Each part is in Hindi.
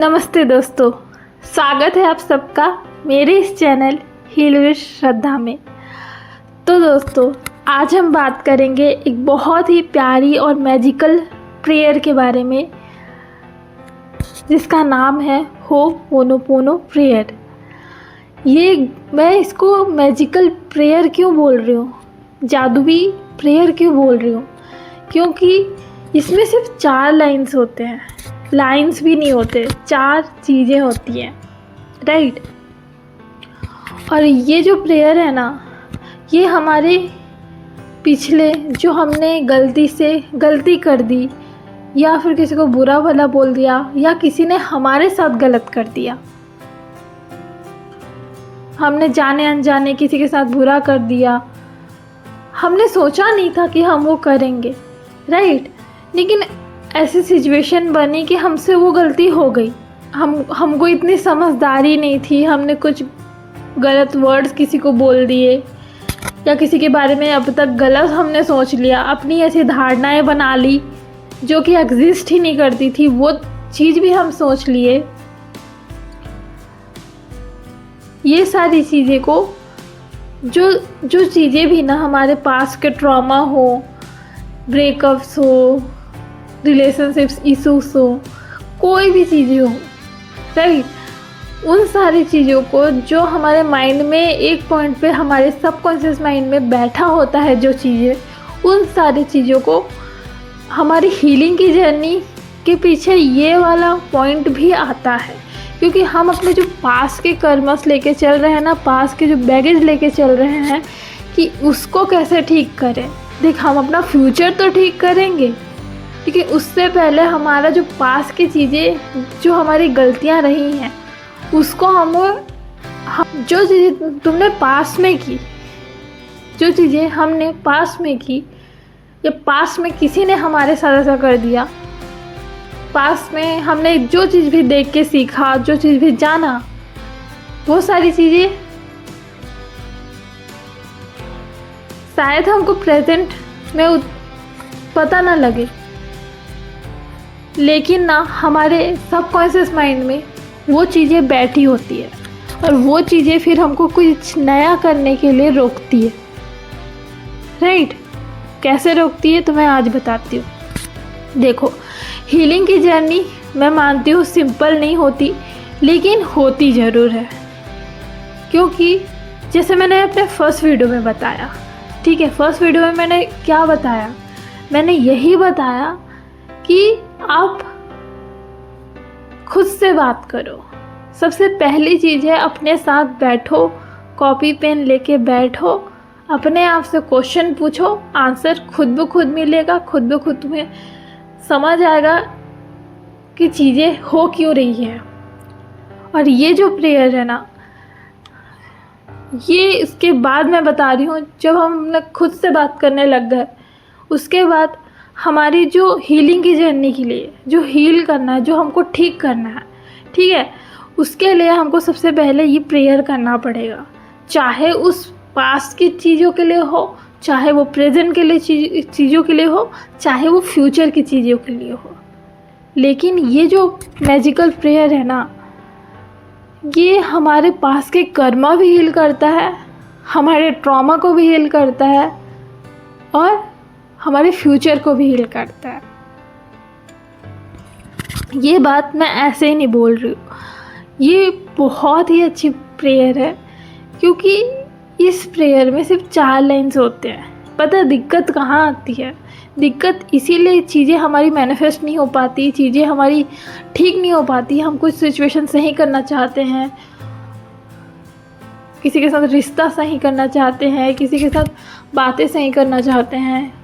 नमस्ते दोस्तों, स्वागत है आप सबका मेरे इस चैनल हील विद श्रद्धा में। तो दोस्तों, आज हम बात करेंगे एक बहुत ही प्यारी और मैजिकल प्रेयर के बारे में, जिसका नाम है हो'ओपोनोपोनो प्रेयर। मैं इसको मैजिकल प्रेयर क्यों बोल रही हूँ, जादुई प्रेयर क्यों बोल रही हूँ, क्योंकि इसमें सिर्फ 4 लाइन्स होते हैं। लाइन्स भी नहीं होते, 4 चीज़ें होती हैं, राइट। और ये जो प्रेयर है ना, ये हमारे पिछले जो हमने गलती कर दी, या फिर किसी को बुरा भला बोल दिया, या किसी ने हमारे साथ गलत कर दिया, हमने जाने अनजाने किसी के साथ बुरा कर दिया, हमने सोचा नहीं था कि हम वो करेंगे, राइट। लेकिन ऐसी सिचुएशन बनी कि हमसे वो गलती हो गई। हमको इतनी समझदारी नहीं थी, हमने कुछ गलत वर्ड्स किसी को बोल दिए, या किसी के बारे में अब तक गलत हमने सोच लिया, अपनी ऐसी धारणाएं बना ली जो कि एग्जिस्ट ही नहीं करती थी, वो चीज़ भी हम सोच लिए। ये सारी चीज़ें को जो चीज़ें भी ना हमारे पास के ट्रॉमा हो, ब्रेकअप्स हो, रिलेशनशिप्स इशूज़ हो, कोई भी चीज़ें हो, राइट, उन सारी चीज़ों को जो हमारे माइंड में एक पॉइंट पे हमारे सबकॉन्शियस माइंड में बैठा होता है, जो चीज़ें, उन सारी चीज़ों को हमारी हीलिंग की जर्नी के पीछे ये वाला पॉइंट भी आता है। क्योंकि हम अपने जो पास के कर्मस लेके चल रहे हैं ना, पास के जो बैगेज लेके चल रहे हैं, कि उसको कैसे ठीक करें। देख, हम अपना फ्यूचर तो ठीक करेंगे, लेकिन उससे पहले हमारा जो पास की चीज़ें, जो हमारी गलतियां रही हैं, उसको हम जो चीज़ें तुमने पास में की, जो चीज़ें हमने पास में की, या पास में किसी ने हमारे साथ ऐसा कर दिया, पास में हमने जो चीज़ भी देख के सीखा, जो चीज़ भी जाना, वो सारी चीज़ें शायद हमको प्रेजेंट में पता ना लगे, लेकिन ना हमारे सबकॉन्शियस माइंड में वो चीज़ें बैठी होती है, और वो चीज़ें फिर हमको कुछ नया करने के लिए रोकती है, राइट। कैसे रोकती है तो मैं आज बताती हूँ। देखो, हीलिंग की जर्नी मैं मानती हूँ सिंपल नहीं होती, लेकिन होती ज़रूर है। क्योंकि जैसे मैंने अपने फर्स्ट वीडियो में बताया, ठीक है, फर्स्ट वीडियो में मैंने क्या बताया, मैंने यही बताया कि आप खुद से बात करो। सबसे पहली चीज़ है, अपने साथ बैठो, कॉपी पेन लेके बैठो, अपने आप से क्वेश्चन पूछो, आंसर खुद ब खुद मिलेगा, खुद ब खुद तुम्हें समझ आएगा कि चीज़ें हो क्यों रही है। और ये जो प्रेयर है ना, ये इसके बाद मैं बता रही हूँ, जब हम खुद से बात करने लग गए, उसके बाद हमारी जो हीलिंग की जर्नी के लिए जो हील करना है, जो हमको ठीक करना है, ठीक है, उसके लिए हमको सबसे पहले ये प्रेयर करना पड़ेगा। चाहे उस पास्ट की चीज़ों के लिए हो, चाहे वो प्रेजेंट के लिए चीज़ों के लिए हो, चाहे वो फ्यूचर की चीज़ों के लिए हो। लेकिन ये जो मैजिकल प्रेयर है ना, ये हमारे पास के कर्मा भी हील करता है, हमारे ट्रॉमा को भी हील करता है, और हमारे फ्यूचर को भी हील करता है। ये बात मैं ऐसे ही नहीं बोल रही हूँ, ये बहुत ही अच्छी प्रेयर है। क्योंकि इस प्रेयर में सिर्फ 4 लाइन्स होते हैं। पता है दिक्कत कहाँ आती है? दिक्कत इसीलिए चीज़ें हमारी मैनिफेस्ट नहीं हो पाती, चीज़ें हमारी ठीक नहीं हो पाती। हम कुछ सिचुएशन सही करना चाहते हैं, किसी के साथ रिश्ता सही करना चाहते हैं, किसी के साथ बातें सही करना चाहते हैं,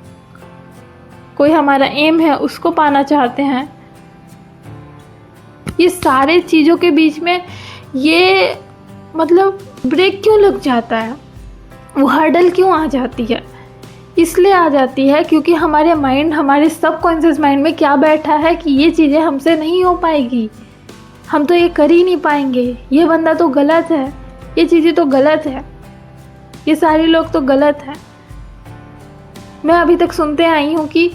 कोई हमारा एम है उसको पाना चाहते हैं। ये सारे चीज़ों के बीच में ये मतलब ब्रेक क्यों लग जाता है, वो हर्डल क्यों आ जाती है? इसलिए आ जाती है क्योंकि हमारे माइंड, हमारे सबकॉन्शियस माइंड में क्या बैठा है कि ये चीज़ें हमसे नहीं हो पाएगी, हम तो ये कर ही नहीं पाएंगे, ये बंदा तो गलत है, ये चीज़ें तो गलत है, ये सारे लोग तो गलत हैं। मैं अभी तक सुनते आई हूँ कि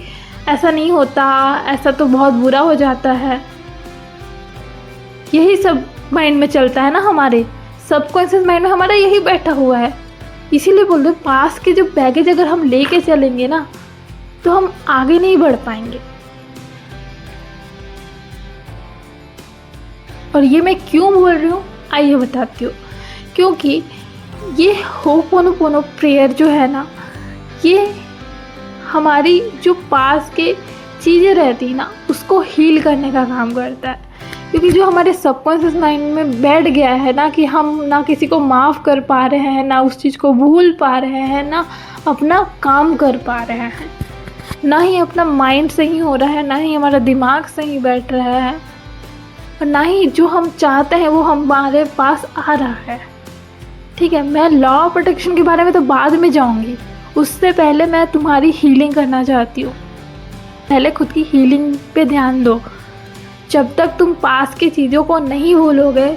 ऐसा नहीं होता, ऐसा तो बहुत बुरा हो जाता है। यही सब माइंड में चलता है ना, हमारे सबकॉन्शियस माइंड में हमारा यही बैठा हुआ है। इसीलिए बोल दो, पास के जो बैगेज अगर हम लेके चलेंगे ना तो हम आगे नहीं बढ़ पाएंगे। और ये मैं क्यों बोल रही हूँ आइए बताती हूँ। क्योंकि ये होपोनोपोनो प्रेयर जो है ना, ये हमारी जो पास के चीज़ें रहती है ना उसको हील करने का काम करता है। क्योंकि जो हमारे सबकॉन्शियस माइंड में बैठ गया है ना कि हम ना किसी को माफ़ कर पा रहे हैं, ना उस चीज़ को भूल पा रहे हैं, ना अपना काम कर पा रहे हैं, ना ही अपना माइंड सही हो रहा है, ना ही हमारा दिमाग सही बैठ रहा है, और ना ही जो हम चाहते हैं वो हमारे पास आ रहा है। ठीक है, मैं लॉ ऑफ अट्रैक्शन के बारे में तो बाद में जाऊंगी, उससे पहले मैं तुम्हारी हीलिंग करना चाहती हूँ। पहले खुद की हीलिंग पे ध्यान दो। जब तक तुम पास की चीज़ों को नहीं भूलोगे,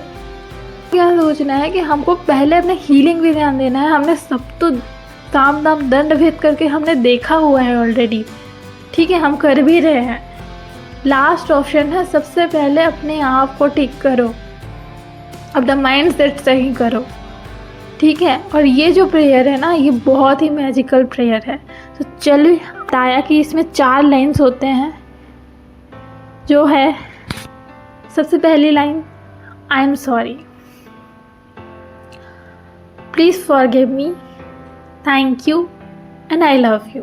क्या सोचना है कि हमको पहले अपने हीलिंग पे ध्यान देना है। हमने सब तो साम दाम दंड भेद करके हमने देखा हुआ है ऑलरेडी। ठीक है, हम कर भी रहे हैं। लास्ट ऑप्शन है, सबसे पहले अपने आप को ठीक करो, अपना माइंड सेट सही करो। ठीक है, और ये जो प्रेयर है ना ये बहुत ही मैजिकल प्रेयर है। तो चलिए, बताया कि इसमें 4 लाइन्स होते हैं। जो है सबसे पहली line, I am sorry, please forgive me, thank you and I love you.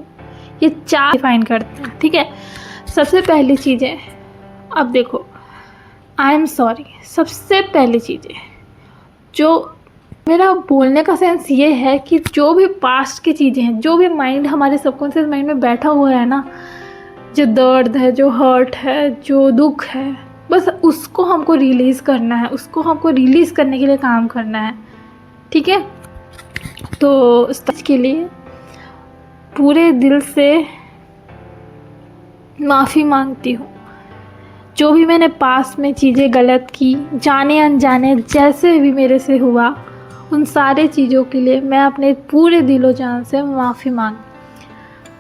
ये 4 डिफाइन करते हैं। ठीक है, सबसे पहली चीज़ें, अब देखो, आई एम सॉरी सबसे पहली चीज़ें। जो मेरा बोलने का सेंस ये है कि जो भी पास्ट की चीज़ें हैं, जो भी माइंड हमारे सबकॉन्शियस माइंड में बैठा हुआ है ना, जो दर्द है, जो हर्ट है, जो दुख है, बस उसको हमको रिलीज़ करना है, उसको हमको रिलीज़ करने के लिए काम करना है। ठीक है, तो इस चीज़ के लिए पूरे दिल से माफ़ी मांगती हूँ। जो भी मैंने पास में चीज़ें गलत की, जाने अनजाने जैसे भी मेरे से हुआ, उन सारे चीज़ों के लिए मैं अपने पूरे दिलो जान से माफ़ी मांग।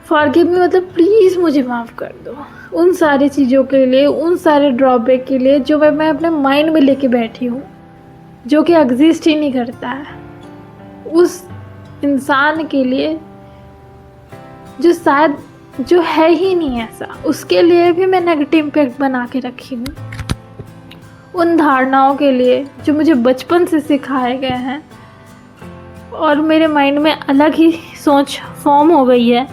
फॉरगिव मी मतलब प्लीज़ मुझे माफ़ कर दो उन सारी चीज़ों के लिए, उन सारे ड्रॉबैक के लिए जो मैं अपने माइंड में लेके बैठी हूँ, जो कि एग्जिस्ट ही नहीं करता है। उस इंसान के लिए जो शायद जो है ही नहीं ऐसा, उसके लिए भी मैं नेगेटिव इम्पैक्ट बना के रखी हूँ। उन धारणाओं के लिए जो मुझे बचपन से सिखाए गए हैं और मेरे माइंड में अलग ही सोच फॉर्म हो गई है,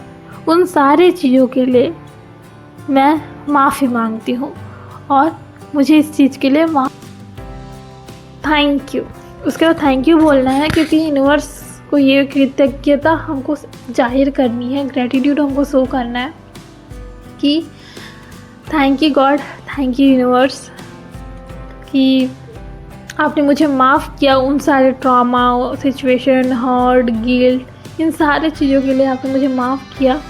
उन सारे चीज़ों के लिए मैं माफ़ी मांगती हूँ। और मुझे इस चीज़ के लिए थैंक यू, उसके बाद थैंक यू बोलना है, क्योंकि यूनिवर्स को ये कृतज्ञता हमको जाहिर करनी है, ग्रेटिट्यूड हमको शो करना है कि thank you God, thank you universe कि आपने मुझे माफ़ किया। उन सारे ट्रॉमा, सिचुएशन, हर्ट, गिल्ट, इन सारे चीज़ों के लिए आपने मुझे माफ़ किया।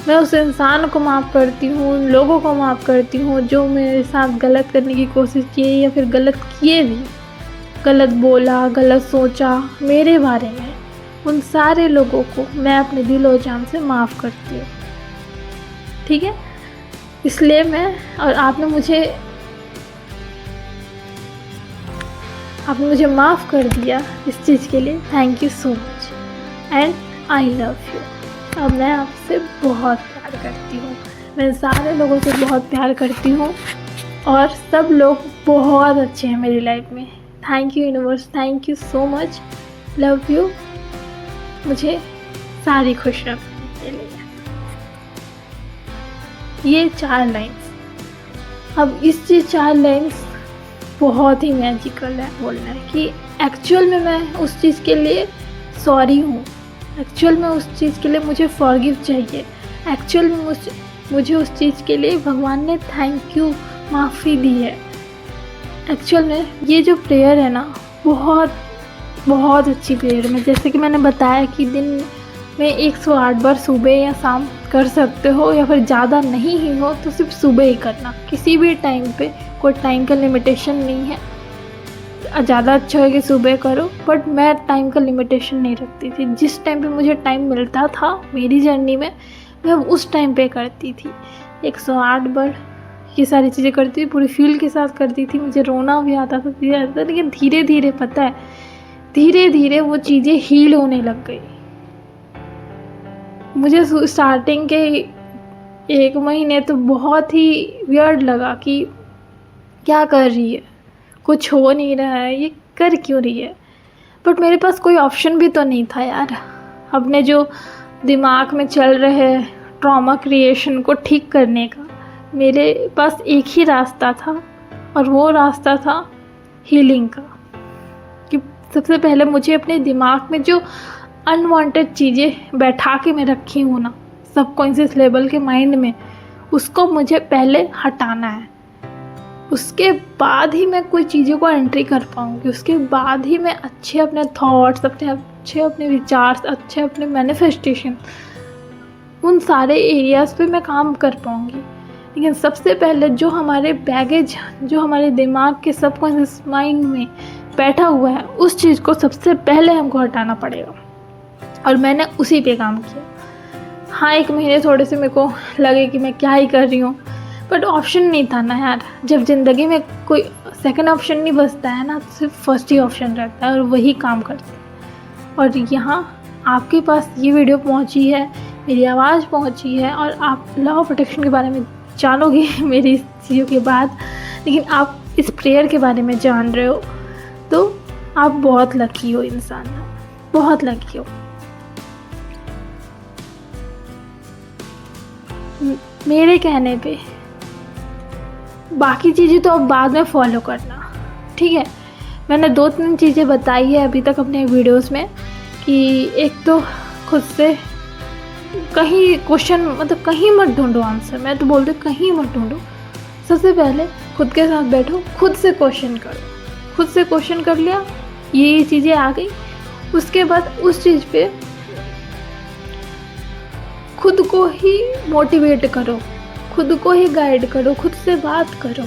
मैं उस इंसान को माफ़ करती हूँ, उन लोगों को माफ़ करती हूँ जो मेरे साथ गलत करने की कोशिश किए या फिर गलत किए भी, गलत बोला, गलत सोचा मेरे बारे में। उन सारे लोगों को मैं अपने दिल और जान से माफ़ करती हूँ। ठीक है, इसलिए मैं, और आपने मुझे माफ़ कर दिया इस चीज़ के लिए thank you so much and I love you. अब मैं आपसे बहुत प्यार करती हूँ, मैं सारे लोगों से बहुत प्यार करती हूँ और सब लोग बहुत अच्छे हैं मेरी लाइफ में। Thank you universe, thank you so much, love you. मुझे सारी खुश रखने के लिए। ये 4 लाइन्स। अब इस 4 लाइन्स बहुत ही मैजिकल है बोलना है कि एक्चुअल में मैं उस चीज़ के लिए सॉरी हूँ, एक्चुअल में उस चीज़ के लिए मुझे फॉरगिव चाहिए, एक्चुअल में मुझे उस चीज़ के लिए भगवान ने थैंक यू, माफ़ी दी है। एक्चुअल में ये जो प्रेयर है ना बहुत बहुत अच्छी प्रेयर है। जैसे कि मैंने बताया कि दिन में 108 बार सुबह या शाम कर सकते हो, या फिर ज़्यादा नहीं ही हो तो सिर्फ सुबह ही करना, किसी भी टाइम पे, कोई टाइम का लिमिटेशन नहीं है। ज़्यादा अच्छा है कि सुबह करो, बट मैं टाइम का लिमिटेशन नहीं रखती थी। जिस टाइम पे मुझे टाइम मिलता था मेरी जर्नी में, मैं उस टाइम पे करती थी। 108 बार ये सारी चीज़ें करती थी, पूरी फील के साथ करती थी, मुझे रोना भी आता था, लेकिन धीरे धीरे पता है, धीरे धीरे वो चीज़ें हील होने लग गई। मुझे स्टार्टिंग के 1 महीने तो बहुत ही वियर्ड लगा कि क्या कर रही है, कुछ हो नहीं रहा है, ये कर क्यों रही है। बट मेरे पास कोई ऑप्शन भी तो नहीं था यार, अपने जो दिमाग में चल रहे ट्रॉमा क्रिएशन को ठीक करने का। मेरे पास एक ही रास्ता था, और वो रास्ता था हीलिंग का। कि सबसे पहले मुझे अपने दिमाग में जो अनवांटेड चीज़ें बैठा के मैं रखी हूँ ना, सबकॉन्शियस लेवल के माइंड में, उसको मुझे पहले हटाना है। उसके बाद ही मैं कोई चीज़ों को एंट्री कर पाऊँगी, उसके बाद ही मैं अच्छे अपने थॉट्स, अपने विचार, अच्छे अपने मैनिफेस्टेशन, उन सारे एरियाज़ पे मैं काम कर पाऊँगी। लेकिन सबसे पहले जो हमारे बैगेज, जो हमारे दिमाग के सबकॉन्शियस माइंड में बैठा हुआ है, उस चीज़ को सबसे पहले हमको हटाना पड़ेगा। और मैंने उसी पे काम किया। हाँ, 1 महीने थोड़े से मेरे को लगे कि मैं क्या ही कर रही हूँ, बट ऑप्शन नहीं था ना यार। जब ज़िंदगी में कोई सेकंड ऑप्शन नहीं बचता है ना, सिर्फ फर्स्ट ही ऑप्शन रहता है, और वही काम करता है। और यहाँ आपके पास ये वीडियो पहुँची है, मेरी आवाज़ पहुँची है, और आप लॉ ऑफ अट्रैक्शन के बारे में जानोगे मेरी इस चीज़ों के बाद। लेकिन आप इस प्रेयर के बारे में जान रहे हो, तो आप बहुत लकी हो इंसान, बहुत लकी हो। मेरे कहने पे बाकी चीज़ें तो अब बाद में फॉलो करना, ठीक है। मैंने 2-3 चीज़ें बताई है अभी तक अपने वीडियोस में, कि एक तो खुद से कहीं क्वेश्चन, मतलब कहीं मत ढूंढो आंसर। मैं तो बोलती हूँ कहीं मत ढूंढो। सबसे पहले खुद के साथ बैठो, खुद से क्वेश्चन करो। खुद से क्वेश्चन कर लिया, ये चीज़ें आ गई, उसके बाद उस चीज़ पे खुद को ही मोटिवेट करो, खुद को ही गाइड करो, खुद से बात करो।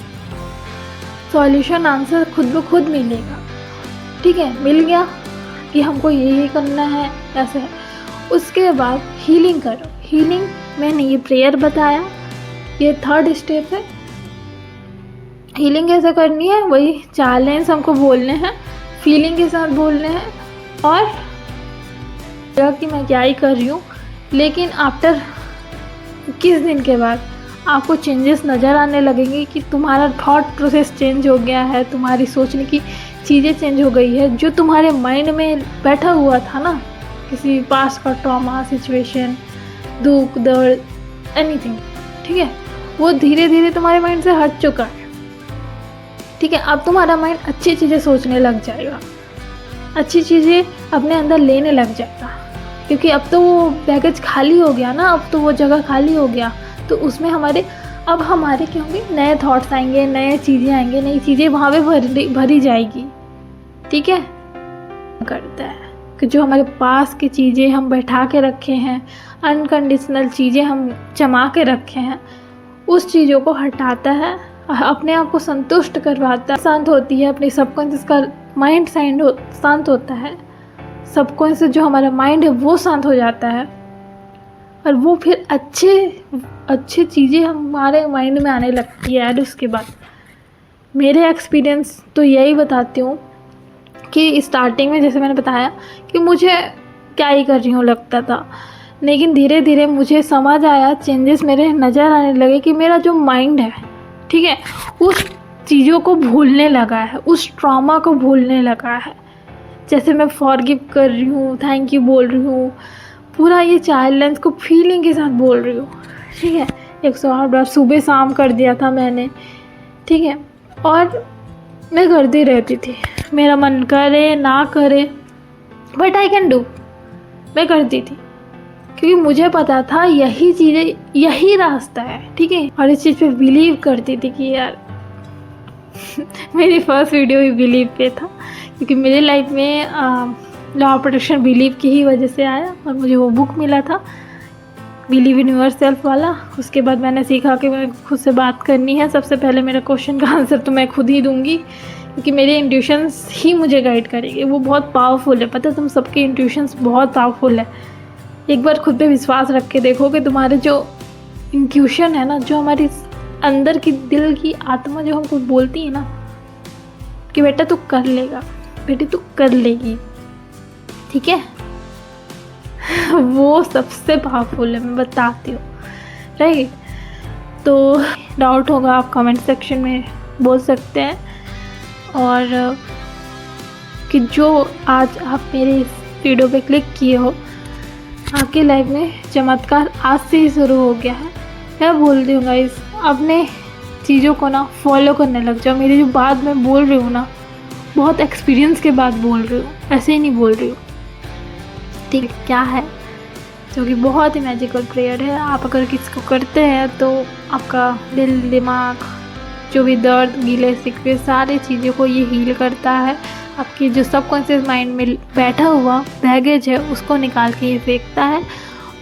सॉल्यूशन, आंसर खुद ब खुद मिलेगा, ठीक है। मिल गया कि हमको ये करना है, ऐसे है। उसके बाद हीलिंग करो। हीलिंग मैंने ये प्रेयर बताया, ये 3rd स्टेप है। हीलिंग कैसे करनी है, वही 4 लाइन्स हमको बोलने हैं, फीलिंग के साथ बोलने हैं, और कि मैं क्या ही कर रही हूँ। लेकिन आफ्टर 21 दिन के बाद आपको चेंजेस नज़र आने लगेंगे कि तुम्हारा थॉट प्रोसेस चेंज हो गया है, तुम्हारी सोचने की चीज़ें चेंज हो गई है। जो तुम्हारे माइंड में बैठा हुआ था ना, किसी पास्ट का ट्रॉमा, सिचुएशन, दुख, दर्द, एनीथिंग, ठीक है, वो धीरे धीरे तुम्हारे माइंड से हट चुका है, ठीक है। अब तुम्हारा माइंड अच्छी चीज़ें सोचने लग जाएगा, अच्छी चीज़ें अपने अंदर लेने लग जाएगा, क्योंकि अब तो वो बैगेज खाली हो गया ना, अब तो वो जगह खाली हो गया। तो उसमें हमारे क्या होंगे, नए थॉट्स आएंगे, नए चीज़ें आएंगे, नई चीज़ें वहाँ पे भरी जाएगी, ठीक है। करता है कि जो हमारे पास की चीज़ें हम बैठा के रखे हैं, अनकंडीशनल चीज़ें हम जमा के रखे हैं, उस चीज़ों को हटाता है, अपने आप को संतुष्ट करवाता है, शांत होती है। अपने सबकॉन्शियस का माइंड शांत होता है, सबकॉन्शियस जो हमारा माइंड है वो शांत हो जाता है, और वो फिर अच्छे चीज़ें हमारे माइंड में आने लगती है यार। उसके बाद मेरे एक्सपीरियंस तो यही बताती हूँ कि स्टार्टिंग में जैसे मैंने बताया कि मुझे क्या ही कर रही हूँ लगता था, लेकिन धीरे धीरे मुझे समझ आया, चेंजेस मेरे नज़र आने लगे कि मेरा जो माइंड है, ठीक है, उस चीज़ों को भूलने लगा है, उस ट्रॉमा को भूलने लगा है। जैसे मैं फॉरगिव कर रही हूँ, थैंक यू बोल रही हूँ, पूरा ये चाइल्ड लाइन्स को फीलिंग के साथ बोल रही हूँ, ठीक है। 108 बार सुबह शाम कर दिया था मैंने, ठीक है। और मैं करती रहती थी, मेरा मन करे ना करे, बट आई कैन डू, मैं करती थी, क्योंकि मुझे पता था यही चीज़ें, यही रास्ता है, ठीक है। और इस चीज़ पे बिलीव करती थी कि यार मेरी फर्स्ट वीडियो भी बिलीव पे था, क्योंकि मेरे लाइफ में लॉ ऑफ अट्रैक्शन बिलीव की ही वजह से आया, और मुझे वो बुक मिला था, बिलीव इन योरसेल्फ वाला। उसके बाद मैंने सीखा कि मैं खुद से बात करनी है। सबसे पहले मेरा क्वेश्चन का आंसर तो मैं खुद ही दूंगी, क्योंकि मेरे इंट्यूशंस ही मुझे गाइड करेंगे। वो बहुत पावरफुल है, पता है, तुम सबके इंट्यूशंस बहुत पावरफुल है। एक बार खुद पे विश्वास रख के देखो कि तुम्हारे जो इंट्यूशन है ना, जो हमारी अंदर की दिल की आत्मा जो हमको बोलती है ना कि बेटा तू कर लेगा, बेटी तू कर लेगी, ठीक है, वो सबसे पावरफुल है, मैं बताती हूँ, राइट। तो डाउट होगा आप कमेंट सेक्शन में बोल सकते हैं, और कि जो आज आप मेरे इस वीडियो पे क्लिक किए हो, आपकी लाइफ में चमत्कार आज से ही शुरू हो गया है। मैं बोल रही हूँ गाइस, अपने चीज़ों को ना फॉलो करने लग जाओ। मेरी जो बात मैं बोल रही हूँ ना, बहुत एक्सपीरियंस के बाद बोल रही हूँ, ऐसे ही नहीं बोल रही हूँ, ठीक है। क्या है जो कि बहुत ही मैजिकल प्रेयर है। आप अगर किसी को करते हैं तो आपका दिल, दिमाग, जो भी दर्द, गीले शिकवे, सारी चीज़ों को ये हील करता है। आपकी जो सबकॉन्शियस माइंड में बैठा हुआ बैगेज है उसको निकाल के ये फेंकता है,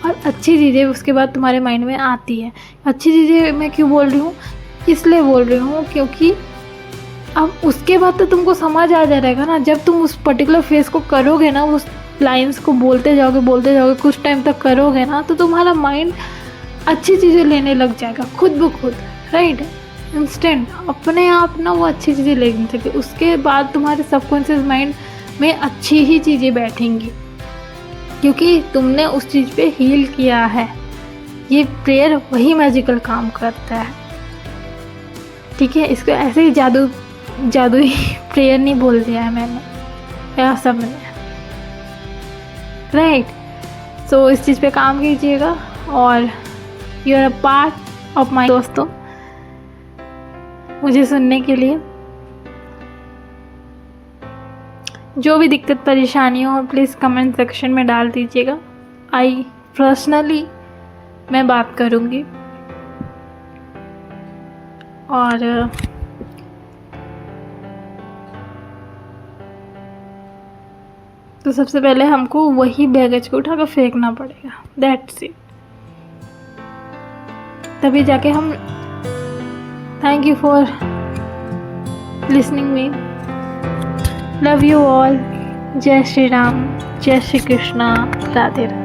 और अच्छी चीज़ें उसके बाद तुम्हारे माइंड में आती है। अच्छी चीज़ें मैं क्यों बोल रही हूँ, इसलिए बोल रही हूँ क्योंकि अब उसके बाद तो तुमको समझ आ जाएगा ना। जब तुम उस पर्टिकुलर फेस को करोगे ना, उस लाइंस को बोलते जाओगे, कुछ टाइम तक करोगे ना, तो तुम्हारा माइंड अच्छी चीज़ें लेने लग जाएगा खुद ब खुद, राइट। इंस्टेंट अपने आप ना वो अच्छी चीज़ें लेने लगे। उसके बाद तुम्हारे सबकॉन्शियस माइंड में अच्छी ही चीज़ें बैठेंगी, क्योंकि तुमने उस चीज़ पे हील किया है। ये प्रेयर वही मैजिकल काम करता है, ठीक है। इसको ऐसे ही जादुई प्रेयर नहीं बोल दिया है मैंने, या सब ने, राइट। सो इस चीज़ पे काम कीजिएगा, और you are a part of my. दोस्तों, मुझे सुनने के लिए जो भी दिक्कत परेशानी हो प्लीज़ कमेंट सेक्शन में डाल दीजिएगा। पर्सनली मैं बात करूँगी, और तो सबसे पहले हमको वही बैगेज को उठाकर फेंकना पड़ेगा, दैट्स इट। तभी जाके हम। Thank you for listening me, love you all. जय श्री राम, जय श्री कृष्णा, राधे राधे।